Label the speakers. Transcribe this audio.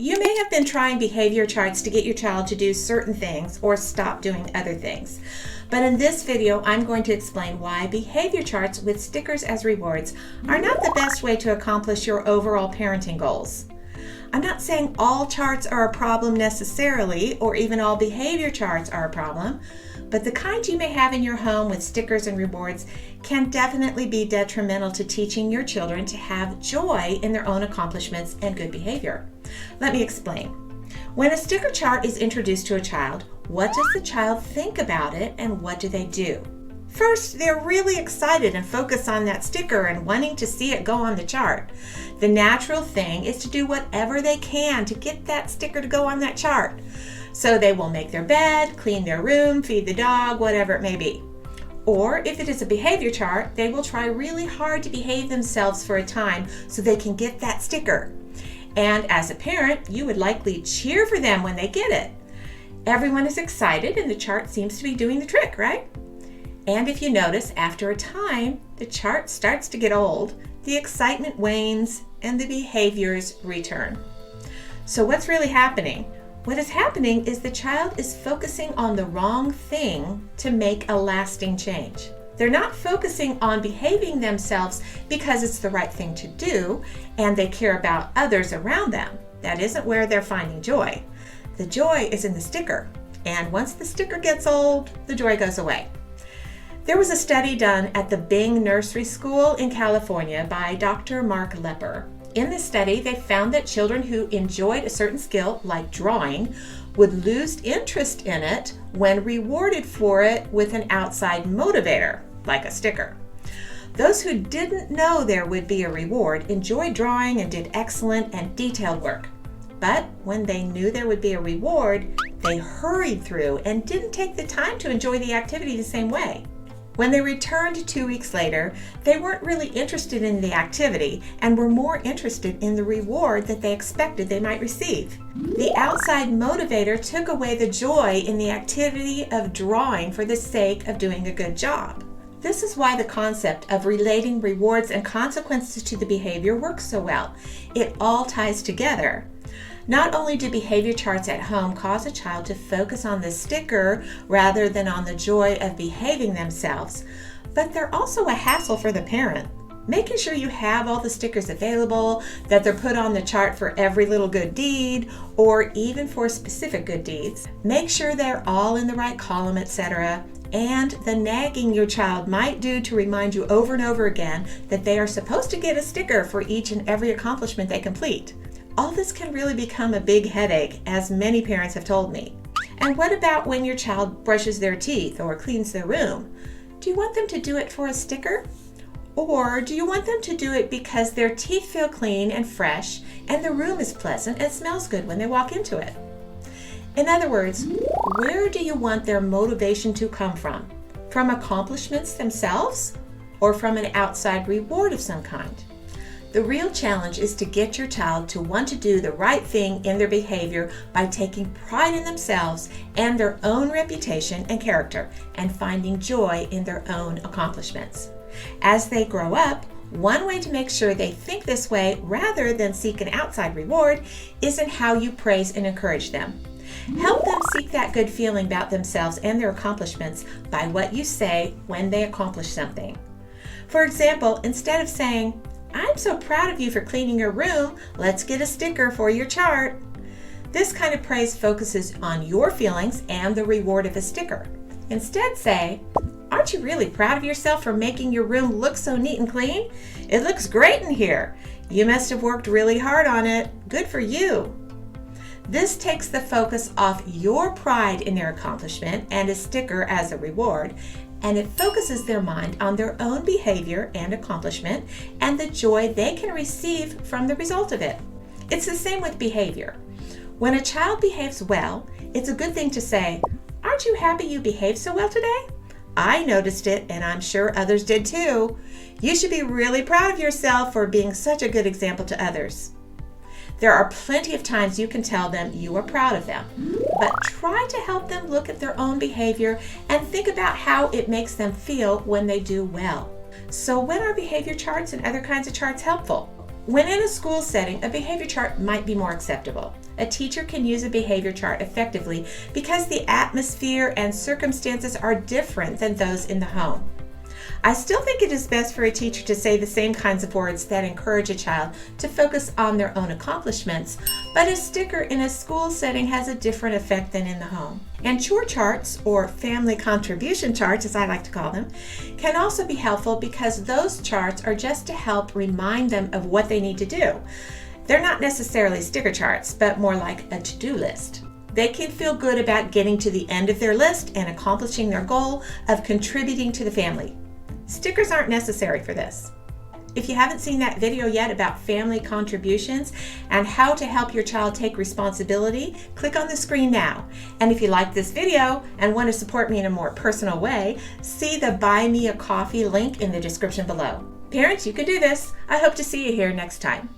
Speaker 1: You may have been trying behavior charts to get your child to do certain things or stop doing other things. But in this video, I'm going to explain why behavior charts with stickers as rewards are not the best way to accomplish your overall parenting goals. I'm not saying all charts are a problem necessarily, or even all behavior charts are a problem, but the kind you may have in your home with stickers and rewards can definitely be detrimental to teaching your children to have joy in their own accomplishments and good behavior. Let me explain. When a sticker chart is introduced to a child, what does the child think about it and what do they do? First, they're really excited and focus on that sticker and wanting to see it go on the chart. The natural thing is to do whatever they can to get that sticker to go on that chart. So they will make their bed, clean their room, feed the dog, whatever it may be. Or if it is a behavior chart, they will try really hard to behave themselves for a time so they can get that sticker. And as a parent, you would likely cheer for them when they get it. Everyone is excited and the chart seems to be doing the trick, right? And if you notice, after a time, the chart starts to get old, the excitement wanes, and the behaviors return. So what's really happening? What is happening is the child is focusing on the wrong thing to make a lasting change. They're not focusing on behaving themselves because it's the right thing to do and they care about others around them. That isn't where they're finding joy. The joy is in the sticker. And once the sticker gets old, the joy goes away. There was a study done at the Bing Nursery School in California by Dr. Mark Lepper. In this study, they found that children who enjoyed a certain skill, like drawing, would lose interest in it when rewarded for it with an outside motivator, like a sticker. Those who didn't know there would be a reward enjoyed drawing and did excellent and detailed work. But when they knew there would be a reward, they hurried through and didn't take the time to enjoy the activity the same way. When they returned 2 weeks later, they weren't really interested in the activity and were more interested in the reward that they expected they might receive. The outside motivator took away the joy in the activity of drawing for the sake of doing a good job. This is why the concept of relating rewards and consequences to the behavior works so well. It all ties together. Not only do behavior charts at home cause a child to focus on the sticker rather than on the joy of behaving themselves, but they're also a hassle for the parent. Making sure you have all the stickers available, that they're put on the chart for every little good deed, or even for specific good deeds. Make sure they're all in the right column, etc. And the nagging your child might do to remind you over and over again that they are supposed to get a sticker for each and every accomplishment they complete. All this can really become a big headache, as many parents have told me. And what about when your child brushes their teeth or cleans their room? Do you want them to do it for a sticker? Or do you want them to do it because their teeth feel clean and fresh and the room is pleasant and smells good when they walk into it? In other words, where do you want their motivation to come from? From accomplishments themselves or from an outside reward of some kind? The real challenge is to get your child to want to do the right thing in their behavior by taking pride in themselves and their own reputation and character and finding joy in their own accomplishments. As they grow up, one way to make sure they think this way rather than seek an outside reward is in how you praise and encourage them. Help them seek that good feeling about themselves and their accomplishments by what you say when they accomplish something. For example, instead of saying, "I'm so proud of you for cleaning your room. Let's get a sticker for your chart." This kind of praise focuses on your feelings and the reward of a sticker. Instead say, "Aren't you really proud of yourself for making your room look so neat and clean? It looks great in here. You must have worked really hard on it. Good for you." This takes the focus off your pride in their accomplishment and a sticker as a reward, and it focuses their mind on their own behavior and accomplishment and the joy they can receive from the result of it. It's the same with behavior. When a child behaves well, it's a good thing to say, "Aren't you happy you behaved so well today? I noticed it and I'm sure others did too. You should be really proud of yourself for being such a good example to others." There are plenty of times you can tell them you are proud of them, but try to help them look at their own behavior and think about how it makes them feel when they do well. So when are behavior charts and other kinds of charts helpful? When in a school setting, a behavior chart might be more acceptable. A teacher can use a behavior chart effectively because the atmosphere and circumstances are different than those in the home. I still think it is best for a teacher to say the same kinds of words that encourage a child to focus on their own accomplishments, but a sticker in a school setting has a different effect than in the home. And chore charts, or family contribution charts as I like to call them, can also be helpful because those charts are just to help remind them of what they need to do. They're not necessarily sticker charts, but more like a to-do list. They can feel good about getting to the end of their list and accomplishing their goal of contributing to the family. Stickers aren't necessary for this. If you haven't seen that video yet about family contributions and how to help your child take responsibility, click on the screen now. And if you like this video and want to support me in a more personal way, see the Buy Me a Coffee link in the description below. Parents, you can do this. I hope to see you here next time.